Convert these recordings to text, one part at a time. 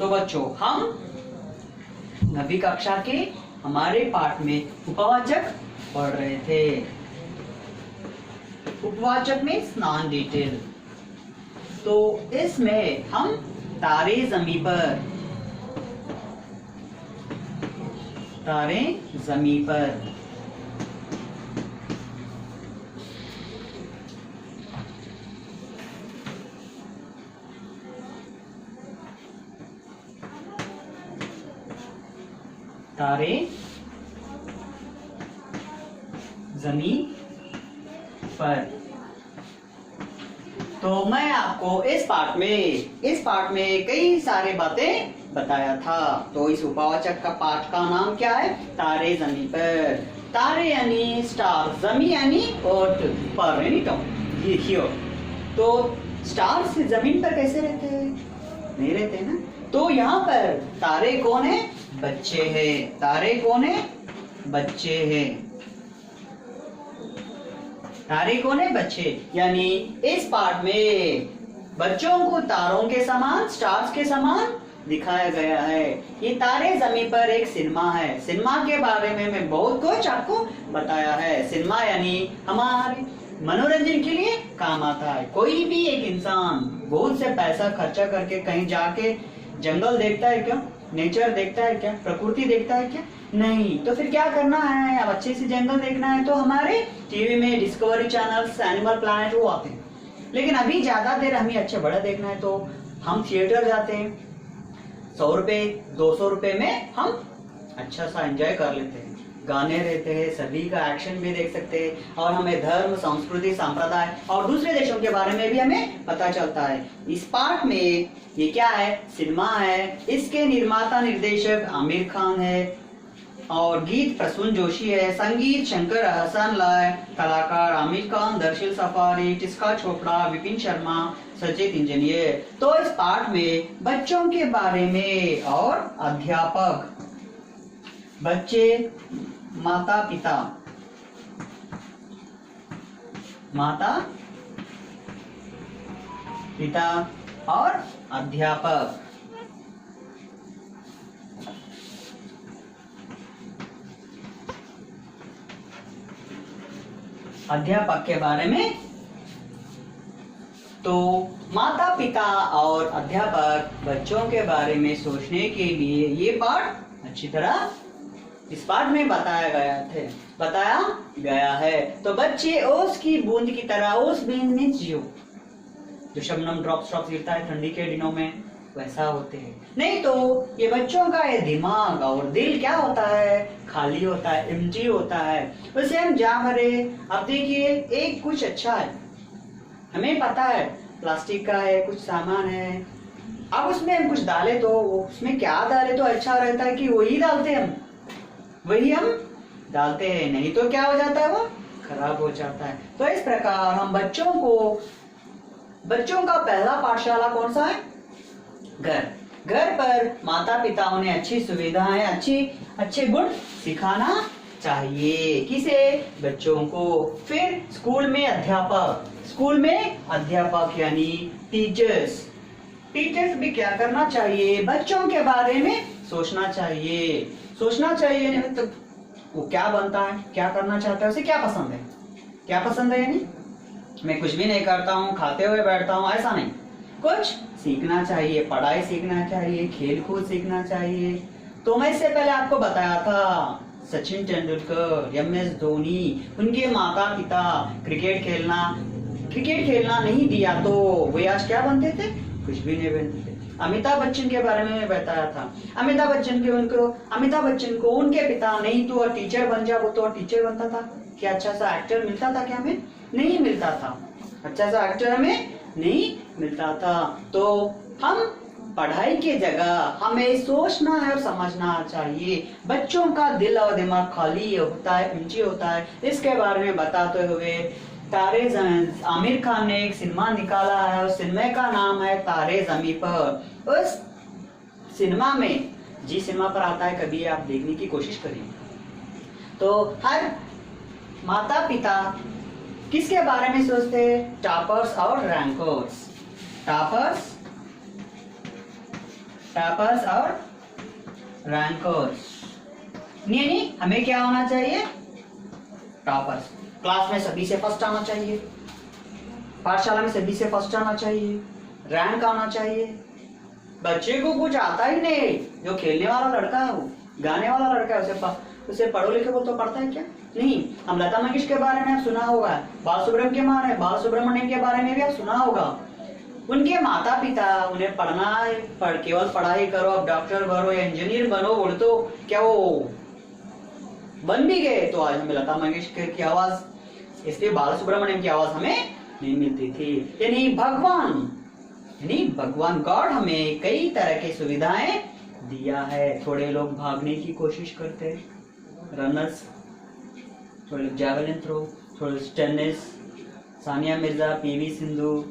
तो बच्चों हम 9वीं कक्षा के हमारे पाठ में उपवाचक पढ़ रहे थे। उपवाचक में स्नान डिटेल। तो इसमें हम तारे ज़मीं पर, तारे ज़मीं पर, तारे ज़मीं पर। तो मैं आपको इस पाठ में कई सारे बातें बताया था। तो इस उपवाचक का पाठ का नाम क्या है? तारे ज़मीं पर। तारे यानी स्टार, ज़मीं यानी अर्थ, पर यानी टॉप। तो स्टार से जमीन पर कैसे रहते हैं? नहीं रहते ना। तो यहाँ पर तारे कौन है? बच्चे हैं। तारे कौन है? बच्चे हैं। तारे कौन है? बच्चे। यानी इस पाठ में बच्चों को तारों के समान, स्टार्स के समान दिखाया गया है। ये तारे ज़मीं पर एक सिनेमा है। सिनेमा के बारे में मैं बहुत कुछ आपको बताया है। सिनेमा यानी हमारे मनोरंजन के लिए काम आता है। कोई भी एक इंसान बहुत से पैसा खर्चा करके कहीं जाके जंगल देखता है क्या? नेचर देखता है क्या? प्रकृति देखता है क्या? नहीं। तो फिर क्या करना है? अब अच्छे से जंगल देखना है तो हमारे टीवी में डिस्कवरी चैनल्स, एनिमल प्लैनेट वो आते हैं। लेकिन अभी ज्यादा देर हमें अच्छे बड़ा देखना है तो हम थिएटर जाते हैं। 100 रुपए 200 रुपए में हम अच्छा सा एंजॉय कर लेते हैं। गाने रहते हैं, सभी का एक्शन भी देख सकते हैं और हमें धर्म, संस्कृति, संप्रदाय और दूसरे देशों के बारे में भी हमें पता चलता है। इस पाठ में ये क्या है? सिनेमा है। इसके निर्माता निर्देशक आमिर खान है और गीत प्रसून जोशी है। संगीत शंकर हसन लाय, कलाकार आमिर खान, दर्शिल सफारी, टिस्का चोपड़ा, विपिन शर्मा, सचित इंजीनियर। तो इस पाठ में बच्चों के बारे में और अध्यापक, बच्चे, माता पिता, माता पिता और अध्यापक। अध्यापक के बारे में। तो माता पिता और अध्यापक बच्चों के बारे में सोचने के लिए ये पाठ अच्छी तरह इस पाठ में बताया गया है। तो बच्चे ओस की बूंद की तरह उस बूंद में जियो। जो शबनम ड्रॉप्स गिरता है ठंडी के दिनों में, वैसा होते हैं। नहीं तो ये बच्चों का ये दिमाग और दिल क्या होता है? खाली होता है, एम्प्टी होता है। वैसे हम जा भरे। अब देखिए एक कुछ अच्छा है, हमें पता है प्लास्टिक का है, कुछ सामान है। अब उसमें हम कुछ डाले तो उसमें क्या डाले तो अच्छा रहता है कि वही डालते हैं हम, वही हम डालते हैं। नहीं तो क्या हो जाता है? वो खराब हो जाता है। तो इस प्रकार हम बच्चों का पहला पाठशाला कौन सा है? घर। घर पर माता पिताओं ने अच्छी सुविधाएं, अच्छे गुण सिखाना चाहिए। किसे? बच्चों को। फिर स्कूल में अध्यापक यानी टीचर्स भी क्या करना चाहिए? बच्चों के बारे में सोचना चाहिए। तो वो क्या बनता है, क्या करना चाहता है, उसे क्या पसंद है यानी मैं कुछ भी नहीं करता हूँ, खाते हुए बैठता हूँ, ऐसा नहीं। कुछ सीखना चाहिए, पढ़ाई सीखना चाहिए, खेल कूद सीखना चाहिए। तो मैं इससे पहले आपको बताया था सचिन तेंदुलकर, MS धोनी, उनके माता पिता क्रिकेट खेलना नहीं दिया तो वे आज क्या बनते थे? कुछ भी नहीं बनते थे। अमिताभ बच्चन के बारे में बताया था। अमिताभ बच्चन को उनके पिता नहीं तो टीचर बन जा, वो तो टीचर बनता था। क्या अच्छा सा एक्टर मिलता था? क्या हमें नहीं मिलता था। अच्छा सा एक्टर हमें नहीं मिलता था। तो हम पढ़ाई की जगह हमें सोचना है और समझना चाहिए। बच्चों का दिल और दिमाग खाली होता है, एम्प्टी होता है। इसके बारे में बताते हुए आमिर खान ने एक सिनेमा निकाला है। उस सिनेमा का नाम है तारे ज़मीं पर। उस सिनेमा में सिनेमा पर आता है, कभी आप देखने की कोशिश करिए। तो हर माता पिता किसके बारे में सोचते हैं? टॉपर्स और रैंकर्स। टॉपर्स टॉपर्स और रैंकर्स। नहीं, हमें क्या होना चाहिए? टॉपर्स। क्लास में सभी से फर्स्ट आना चाहिए, पाठशाला में सभी से फर्स्ट आना चाहिए, रैंक आना चाहिए। बच्चे को कुछ आता ही नहीं, जो खेलने वाला लड़का है, वो गाने वाला लड़का है, उसे पढ़ो लिखे बोल तो पढ़ता है क्या? नहीं। हम लता मंगेशकर के बारे में आप सुना होगा, बाल सुब्रमण्यम के बारे में भी आप सुना होगा। उनके माता पिता उन्हें केवल पढ़ाई करो, अब डॉक्टर बनो या इंजीनियर बनो बोल तो क्या वो बन भी गए, तो आज हमें लता मंगेशकर की आवाज, इसलिए बाल सुब्रमण्यम की आवाज हमें नहीं मिलती थी। यानी भगवान गॉड हमें कई तरह की सुविधाएं दिया है। थोड़े लोग भागने की कोशिश करते हैं, रनर्स, थोड़े जैवलिन थ्रो, थोड़े टेनिस, सानिया मिर्जा, पीवी सिंधु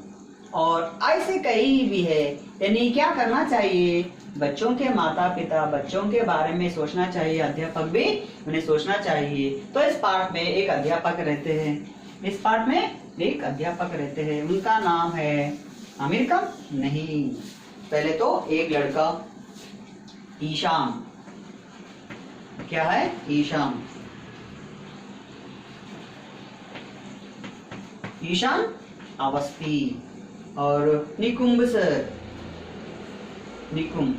और ऐसे कई भी है। यानी क्या करना चाहिए? बच्चों के माता पिता बच्चों के बारे में सोचना चाहिए, अध्यापक भी उन्हें सोचना चाहिए। तो इस पार्ट में एक अध्यापक रहते हैं, उनका नाम है आमिर खान? नहीं, पहले तो एक लड़का ईशान, क्या है? ईशान अवस्थी और निकुंभ सर, निकुंभ।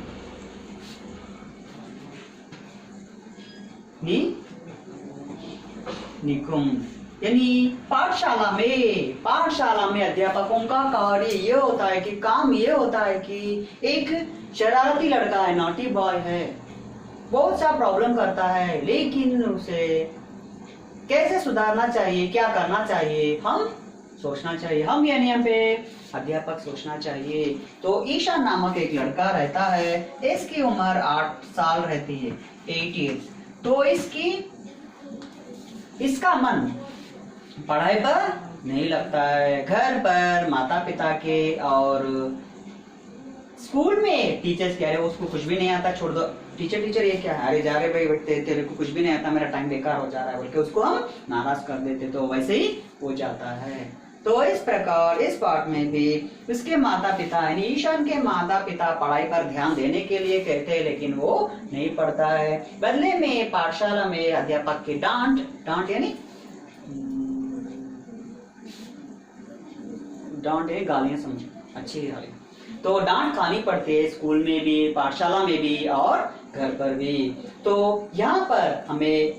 यानी पाठशाला में अध्यापकों का कार्य ये होता है कि काम ये होता है कि एक शरारती लड़का है, नॉटी बॉय है, बहुत सा प्रॉब्लम करता है, लेकिन उसे कैसे सुधारना चाहिए, क्या करना चाहिए, हम सोचना चाहिए। हम यानी यहाँ पे अध्यापक सोचना चाहिए। तो ईशान नामक एक लड़का रहता है, इसकी उम्र 8 साल रहती है, 8 years। तो इसका मन पढ़ाई पर नहीं लगता है। घर पर माता पिता के और स्कूल में टीचर्स कह रहे हो उसको कुछ भी नहीं आता, छोड़ दो, टीचर ये क्या है, अरे जा रहे भाई बैठते, तेरे को कुछ भी नहीं आता, मेरा टाइम बेकार हो जा रहा है बोल के उसको हम नाराज कर देते, तो वैसे ही हो जाता है। तो इस प्रकार इस पाठ में भी उसके माता पिता यानी ईशान के माता पिता पढ़ाई पर ध्यान देने के लिए कहते हैं, लेकिन वो नहीं पढ़ता है। बदले में पाठशाला में अध्यापक की डांट यानी गालियां, समझो अच्छी गालियां, तो डांट खानी पड़ती है, स्कूल में भी, पाठशाला में भी और घर पर भी। तो यहाँ पर हमें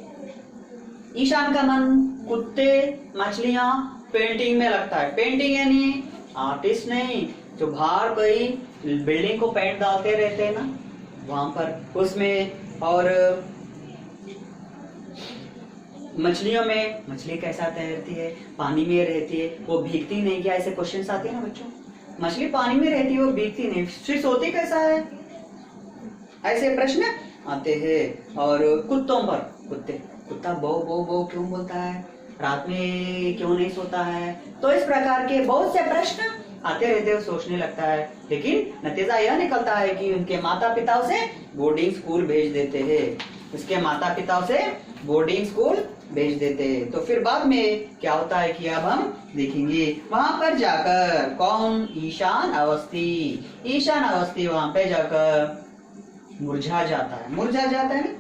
ईशान का मन कुत्ते, मछलियां, पेंटिंग में लगता है। पेंटिंग यानी आर्टिस्ट नहीं, जो बाहर कोई बिल्डिंग को पेंट डालते रहते हैं ना, वहां पर उसमें। और मछलियों में, मछली कैसा तैरती है, पानी में रहती है, वो भीगती नहीं क्या, ऐसे क्वेश्चंस आते हैं ना बच्चों। मछली पानी में रहती है, वो भीगती नहीं, फिर सोती कैसा है, ऐसे प्रश्न आते हैं। और कुत्तों पर, कुत्ता बो क्यों बोलता है, रात में क्यों नहीं सोता है, तो इस प्रकार के बहुत से प्रश्न आते रहते हैं, सोचने लगता है। लेकिन नतीजा यह निकलता है कि उनके माता पिता उसे बोर्डिंग स्कूल भेज देते हैं, उसके माता पिता उसे बोर्डिंग स्कूल भेज देते हैं। तो फिर बाद में क्या होता है कि अब हम देखेंगे। वहां पर जाकर कौन, ईशान अवस्थी वहां पे जाकर मुरझा जाता है ना,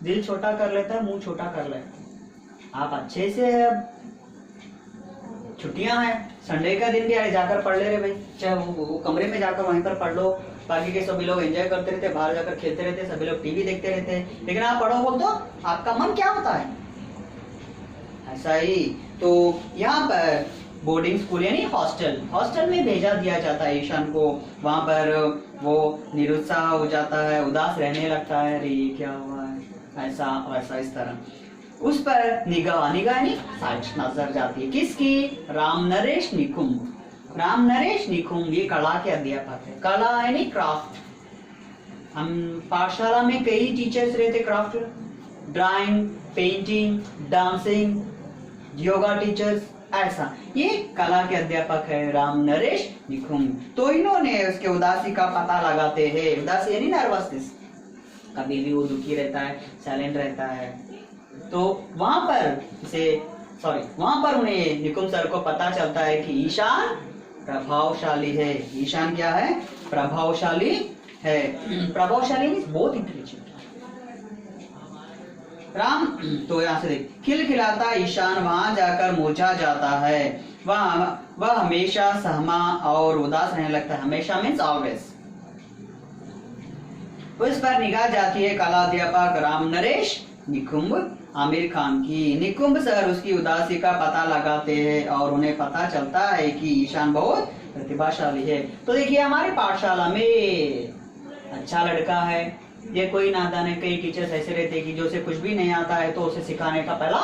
दिल छोटा कर लेता है, मुंह छोटा कर लेता है। आप अच्छे से छुट्टियां हैं, संडे का दिन भी आए, जाकर पढ़ ले रहे भाई, चाहे वो कमरे में जाकर वहीं पर पढ़ लो। बाकी के सभी लोग एंजॉय करते रहते, बाहर जाकर खेलते रहते, सभी लोग टीवी देखते रहते, लेकिन आप पढ़ो बोल तो आपका मन क्या होता है, ऐसा ही। तो यहाँ पर बोर्डिंग स्कूल यानी हॉस्टल में भेजा दिया जाता है ईशान को। वहां पर वो निरुत्साह हो जाता है, उदास रहने लगता है, अरे ये क्या हुआ है, ऐसा वैसा इस तरह। उस पर निगाह यानी साइट नजर जाती है, किसकी, राम नरेश निकुंभ ये कला के अध्यापक है। कला यानी क्राफ्ट। हम पाठशाला में कई टीचर्स रहते, craft, drawing, painting, dancing, yoga teachers, ऐसा ये कला के अध्यापक है राम नरेश निकुंभ। तो इन्होंने उसके उदासी का पता लगाते हैं। उदासी यानी नर्वसनेस, कभी भी वो दुखी रहता है, साइलेंट रहता है। तो वहां पर उन्हें निकुंभ सर को पता चलता है कि ईशान प्रभावशाली है। ईशान क्या है, प्रभावशाली है। प्रभावशाली मीन्स बहुत इंटेलिजेंट। राम तो यहाँ से देख, खिलखिलाता ईशान वहां जाकर मुरझा जाता है। वह हमेशा सहमा और उदास रहने लगता है। हमेशा मीन्स ऑलवेज। उस पर निगाह जाती है कला अध्यापक राम नरेश निकुंब आमिर खान की। निकुंब सर उसकी उदासी का पता लगाते हैं और उन्हें पता चलता है कि ईशान बहुत प्रतिभाशाली है। तो देखिए हमारी पाठशाला में अच्छा लड़का है। ये कोई नादान है। कई टीचर्स ऐसे रहते हैं कि जो उसे कुछ भी नहीं आता है तो उसे सिखाने का पहला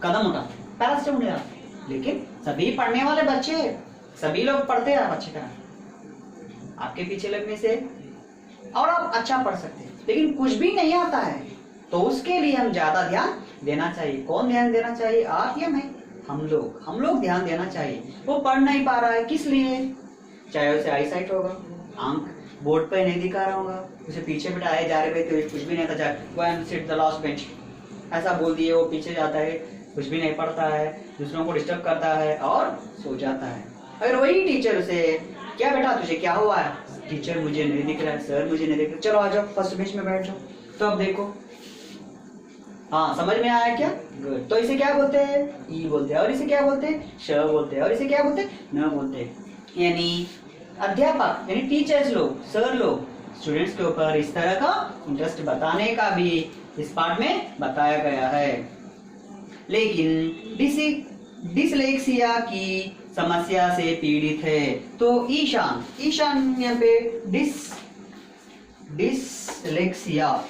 कदम उठाते, पहला स्टेप उठाते। लेकिन सभी पढ़ने वाले बच्चे, सभी लोग पढ़ते हैं अच्छी तरह आपके पीछे लगने से, और आप अच्छा पढ़ सकते हैं। लेकिन कुछ भी नहीं आता है तो उसके लिए हम ज्यादा ध्यान देना चाहिए। कौन ध्यान देना चाहिए? आप या मैं? हम लोग ध्यान देना चाहिए। वो पढ़ नहीं पा रहा है, किस लिए? चाहे उसे आई साइट होगा, आंख बोर्ड पे नहीं दिखा रहा होगा, उसे पीछे बिठाए जा रहे थे, कुछ भी नहीं आता, go and sit the last bench ऐसा बोल दिए, वो पीछे जाता है, कुछ भी नहीं पढ़ता है, दूसरों को डिस्टर्ब करता है और सो जाता है। अगर वही टीचर उसे, क्या बेटा तुझे क्या हुआ है? टीचर मुझे नहीं दिख रहा है, सर मुझे नहीं दिख रहा, चलो आ जाओ फर्स्ट बेंच में बैठ जाओ। तो अब देखो, हाँ समझ में आया क्या? गुड। तो इसे क्या बोलते हैं? ई बोलते हैं। और इसे क्या बोलते हैं? श बोलते हैं। और इसे क्या बोलते हैं? न बोलते हैं। यानी अध्यापक यानी टीचर्स लोग, सर लोग स्टूडेंट्स के ऊपर इस तरह का इंटरेस्ट बताने का भी इस पार्ट में बताया गया है। लेकिन डिसलेक्सिया की समस्या से पीड़ित है। तो ईशान यहाँ पे डिसलेक्सिया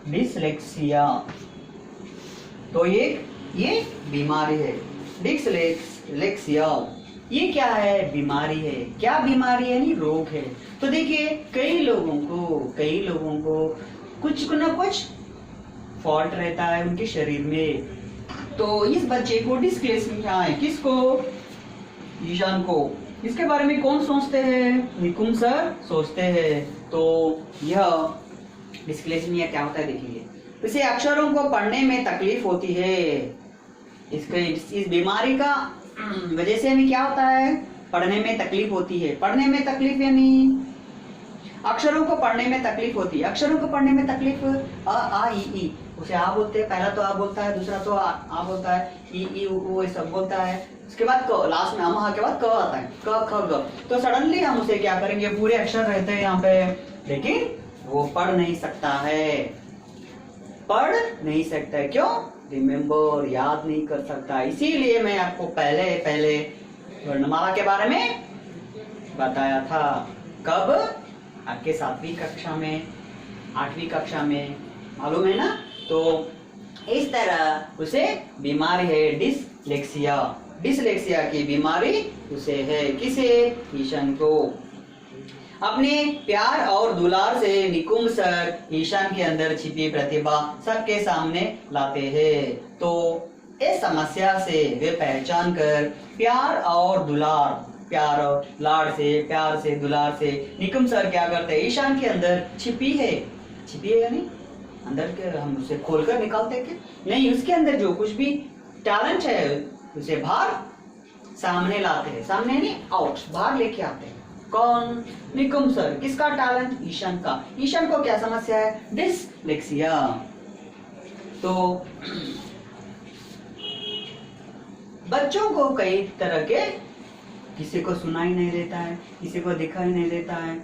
डिसलेक्सिया तो ये बीमारी है। डिसलेक्सिया ये क्या है? बीमारी है। क्या बीमारी है? यानी रोग है। तो देखिए कई लोगों को कुछ ना कुछ फॉल्ट रहता है उनके शरीर में। तो इस बच्चे को डिसलेक्सिया है। किसको? ईशान को। इसके बारे में कौन सोचते हैं? निकुंब सर सोचते हैं। तो यह डिसलेक्सिया क्या होता है देखिए, इसे अक्षरों को पढ़ने में तकलीफ होती है। इस बीमारी का वजह से हमें क्या होता है? पढ़ने में तकलीफ होती है। पढ़ने में तकलीफ यानी अक्षरों को पढ़ने में तकलीफ होती है। अक्षरों को पढ़ने में तकलीफ, आ ई उसे आ बोलते हैं। पहला तो आ बोलता है, दूसरा तो आ बोलता है, ई उ सब बोलता है। उसके बाद क, लास्ट में हम के बाद क आता है, क ख ग। तो सडनली हम उसे क्या करेंगे? पूरे अक्षर रहते हैं यहाँ पे, लेकिन वो पढ़ नहीं सकता है। पढ़ नहीं सकता है। क्यों? रिमेम्बर, याद नहीं कर सकता। इसीलिए मैं आपको पहले वर्णमाला के बारे में बताया था। कब? आपके 7वीं कक्षा में, 8वीं कक्षा में, मालूम है ना? तो इस तरह उसे बीमारी है डिसलेक्सिया। डिसलेक्सिया की बीमारी उसे है। किसे? ईशान को। अपने प्यार और दुलार से निकुंब सर ईशान के अंदर छिपी प्रतिभा सबके सामने लाते हैं। तो इस समस्या से वे पहचान कर प्यार और लाड़ से दुलार से निकुंब सर क्या करते हैं? ईशान के अंदर छिपी है यानी अंदर के हम उसे खोलकर निकालते हैं नहीं, उसके अंदर जो कुछ भी टैलेंट है उसे बाहर सामने लाते हैं। सामने नहीं, आउट, बाहर लेके आते हैं। कौन? निकुंब सर। किसका टैलेंट? ईशान का। ईशान को क्या समस्या है? डिसलेक्सिया। तो बच्चों को कई तरह के, किसी को सुनाई नहीं देता है, किसी को दिखाई नहीं देता है,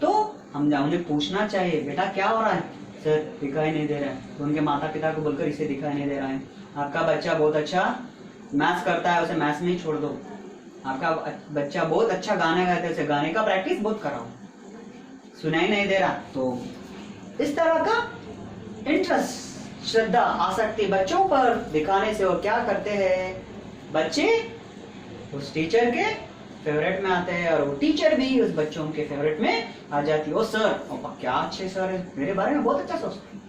तो हम उन्हें पूछना चाहिए बेटा क्या हो रहा है? सर दिखाई नहीं दे रहा है। तो उनके माता पिता को बोलकर इसे दिखाई नहीं दे रहा है। आपका बच्चा बहुत अच्छा मैथ्स करता है, उसे मैथ्स में ही छोड़ दो। आपका बच्चा बहुत अच्छा गाना गाता है, उसे गाने का प्रैक्टिस बहुत कराओ। सुनाई नहीं दे रहा, तो इस तरह का इंटरेस्ट, श्रद्धा, आसक्ति बच्चों पर दिखाने से वो क्या करते हैं? बच्चे उस टीचर के फेवरेट में आते हैं और वो टीचर भी उस बच्चों के फेवरेट में आ जाती है। ओ सर, क्या अच्छे सर है, मेरे बारे में बहुत अच्छा सोचते हैं।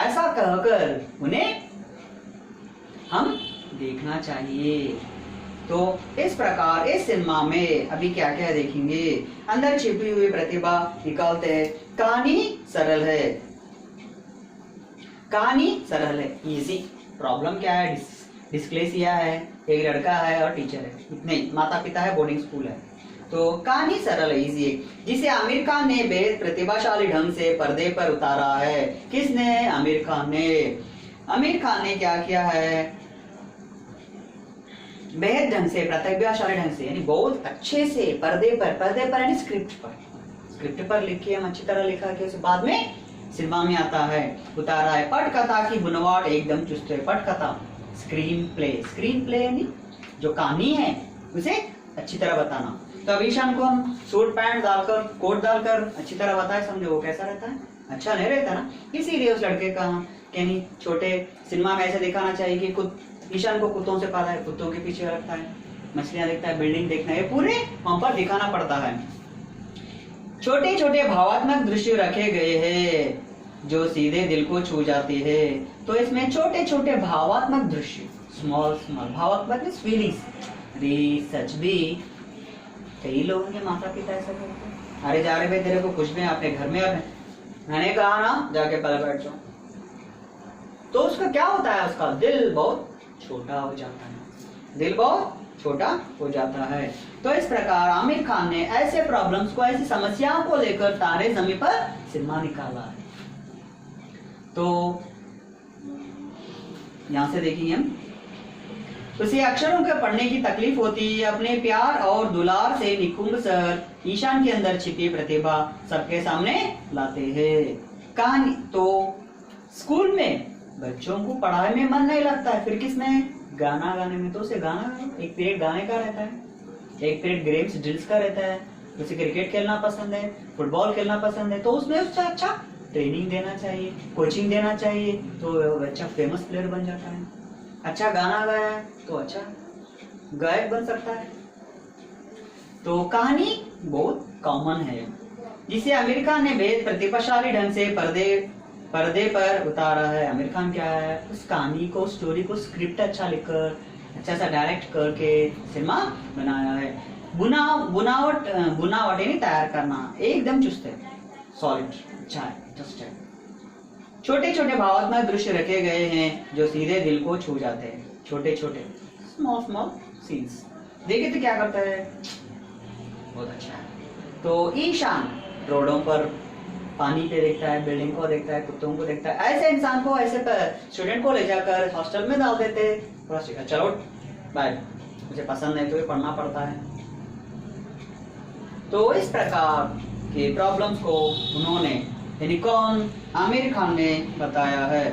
ऐसा कहकर उन्हें हम देखना चाहिए। तो इस प्रकार इस सिनेमा में अभी क्या क्या देखेंगे? अंदर छिपी हुई प्रतिभा निकालते हैं, कहानी सरल है, कहानी सरल है, इजी। प्रॉब्लम क्या है? डिस्लेक्सिया है, एक लड़का है और टीचर है, इतने ही। माता पिता है, बोर्डिंग स्कूल है। तो कहानी सरल है, इजी है, जिसे आमिर खान ने बेहद प्रतिभाशाली ढंग से पर्दे पर उतारा है। किसने? आमिर खान ने। आमिर खान ने क्या किया है? बेहद ढंग से, प्रतिभाशाली ढंग से, यानी बहुत अच्छे से पर्दे पर यानी स्क्रिप्ट पर लिख के, हम अच्छी तरह लिखा के उसे बाद में सिनेमा में आता है, उतारा है। पटकथा की बुनवाट एकदम चुस्त है। पटकथा स्क्रीन प्ले यानी जो कहानी है उसे अच्छी तरह बताना। तो अब ईशान को हम सूट पैंट डालकर, कोट डालकर अच्छी तरह बताए, समझो वो कैसा रहता है? अच्छा नहीं रहता ना। इसीलिए उस लड़के का यानी छोटे सिनेमा में ऐसे दिखाना चाहिए कि ईशान को कुत्तों से पाला है, कुत्तों के पीछे रखता है, मछलियां देखता है, बिल्डिंग देखना है, पूरे वहां पर दिखाना पड़ता है। छोटे छोटे भावात्मक दृश्य रखे गए हैं जो सीधे दिल को छू जाते हैं। तो इसमें छोटे छोटे भावात्मक दृश्य, स्मॉल भावात्मक फीलिंग्स। सच भी कई लोगों के माता पिता ऐसा करते हैं, अरे जा रहे भाई तेरे को कुछ भी अपने घर में, मैंने कहा ना जाके पहले बैठ जाओ, तो उसका क्या होता है? उसका दिल बहुत छोटा हो जाता है, दिल बहुत छोटा हो जाता है। तो इस प्रकार आमिर खान ने ऐसे प्रॉब्लम्स को, ऐसी समस्याओं को लेकर तारे ज़मीं पर सिनेमा निकाला है। तो यहां से देखेंगे हम, उसे अक्षरों के पढ़ने की तकलीफ होती है। अपने प्यार और दुलार से निकुंभ सर ईशान के अंदर छिपी प्रतिभा सबके सामने लाते हैं। कहानी तो स्कूल में बच्चों को पढ़ाई में मन नहीं लगता है, फिर किसमें? गाना गाने में। तो उसे गाना, एक पीरियड गाने का रहता है, एक पीरियड गेम्स ड्रिल्स का रहता है। उसे क्रिकेट खेलना पसंद है, फुटबॉल खेलना पसंद है, तो उसमें उससे अच्छा ट्रेनिंग देना चाहिए, कोचिंग देना चाहिए, तो बच्चा फेमस प्लेयर बन जाता है। अच्छा गाना गाया है तो अच्छा गायक बन सकता है। तो कहानी बहुत कॉमन है, जिसे आमिर खान ने बेहद प्रतिभाशाली ढंग से पर्दे पर उतारा है। आमिर खान क्या है? उस कहानी को, स्टोरी को, स्क्रिप्ट अच्छा लिखकर, अच्छा सा डायरेक्ट करके सिनेमा बनाया है। बुनावट यानी तैयार करना एकदम चुस्त है, सॉलिड, अच्छा है, जस्ट है। छोटे छोटे भावात्मक दृश्य रखे गए हैं जो सीधे दिल को छू जाते हैं। छोटे छोटे स्मॉल सीन्स। देखिए तो क्या करता है? बहुत अच्छा है। तो ईशान रोडों पर पानी पे देखता है, बिल्डिंग को देखता है, कुत्तों को देखता है। ऐसे इंसान को, ऐसे स्टूडेंट को ले जाकर हॉस्टल में डाल देते, चलो बाय, मुझे पसंद नहीं तो ये पढ़ना पड़ता है। तो इस प्रकार के प्रॉब्लम्स को उन्होंने, यानी कौन? आमिर खान ने बताया है।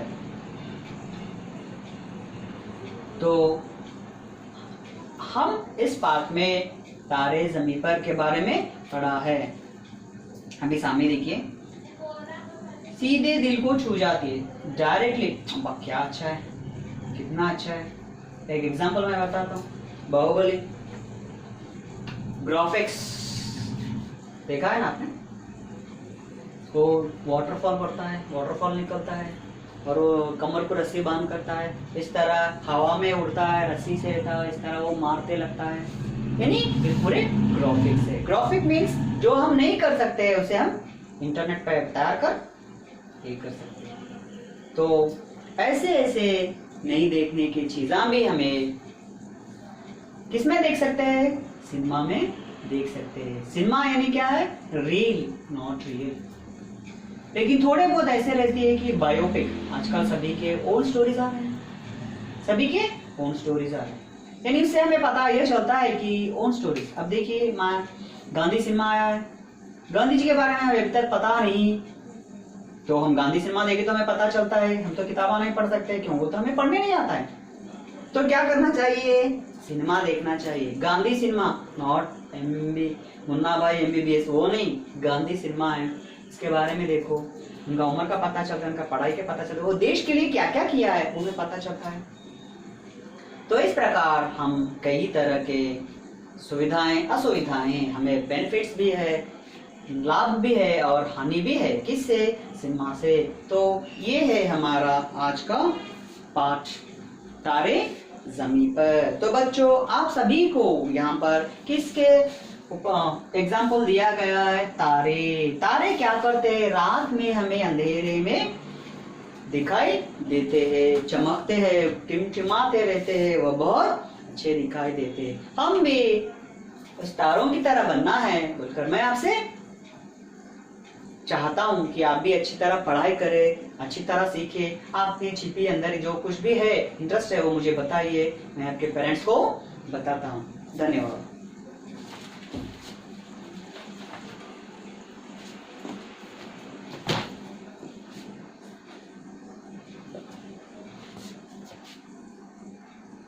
तो हम इस पार्ट में तारे ज़मीं पर के बारे में पढ़ा है। अभी सामने देखिए, सीधे दिल को छू जाती है, डायरेक्टली। क्या अच्छा है, कितना अच्छा है। एक एग्जांपल मैं बताता हूँ, बाहुबली ग्राफिक्स देखा है ना आपने? वो वाटरफॉल पड़ता है, वाटरफॉल निकलता है और वो कमर को रस्सी बांध करता है, इस तरह हवा में उड़ता है, रस्सी से रहता है, इस तरह वो मारते लगता है, यानी पूरे ग्राफिक्स है। ग्राफिक मीन्स जो हम नहीं कर सकते हैं उसे हम इंटरनेट पर तैयार कर ये कर सकते हैं। तो ऐसे नहीं देखने की चीज़ें भी हमें किसमें देख सकते हैं? सिनेमा में देख सकते हैं। सिनेमा यानी क्या है? Real, not real. लेकिन थोड़े बहुत ऐसे रहते हैं कि बायोपिक, आजकल सभी के ओन स्टोरीज आ रहे हैं, सभी के ओन स्टोरीज आ रहे हैं, यानी इससे हमें पता ये चलता है कि ओन स्टोरीज। अब देखिए, गांधी सिनेमा आया है, गांधी जी के बारे में हमें अभी तक पता नहीं, तो हम गांधी सिनेमा देखें तो हमें पता चलता है। हम तो किताबा नहीं पढ़ सकते, क्यों? वो तो हमें पढ़ने नहीं आता है। तो क्या करना चाहिए? सिनेमा देखना चाहिए, गांधी सिनेमा, नॉट मुन्ना भाई MBBS, वो नहीं, गांधी सिनेमा है, इसके बारे में देखो, उनका उम्र का पता चलता है, उनका पढ़ाई के पता चलता है, वो देश के लिए क्या क्या किया है उन्हें पता चलता है। तो इस प्रकार हम कई तरह के सुविधाएं, असुविधाएं, हमें बेनिफिट्स भी है, लाभ भी है और हानि भी है, किससे? सिनेमा से। तो ये है हमारा आज का पाठ, तारे ज़मीं पर। तो बच्चों, आप सभी को यहाँ पर किसके एग्जाम्पल दिया गया है तारे। तारे क्या करते हैं, रात में हमें अंधेरे में दिखाई देते हैं, चमकते हैं, टिमटिमाते रहते हैं, वह बहुत अच्छे दिखाई देते हैं। हम भी उस तारों की तरह बनना है बोलकर मैं आपसे चाहता हूं कि आप भी अच्छी तरह पढ़ाई करें, अच्छी तरह सीखें। आपकी छिपी अंदर जो कुछ भी है, इंटरेस्ट है, वो मुझे बताइए, मैं आपके पेरेंट्स को बताता हूँ। धन्यवाद।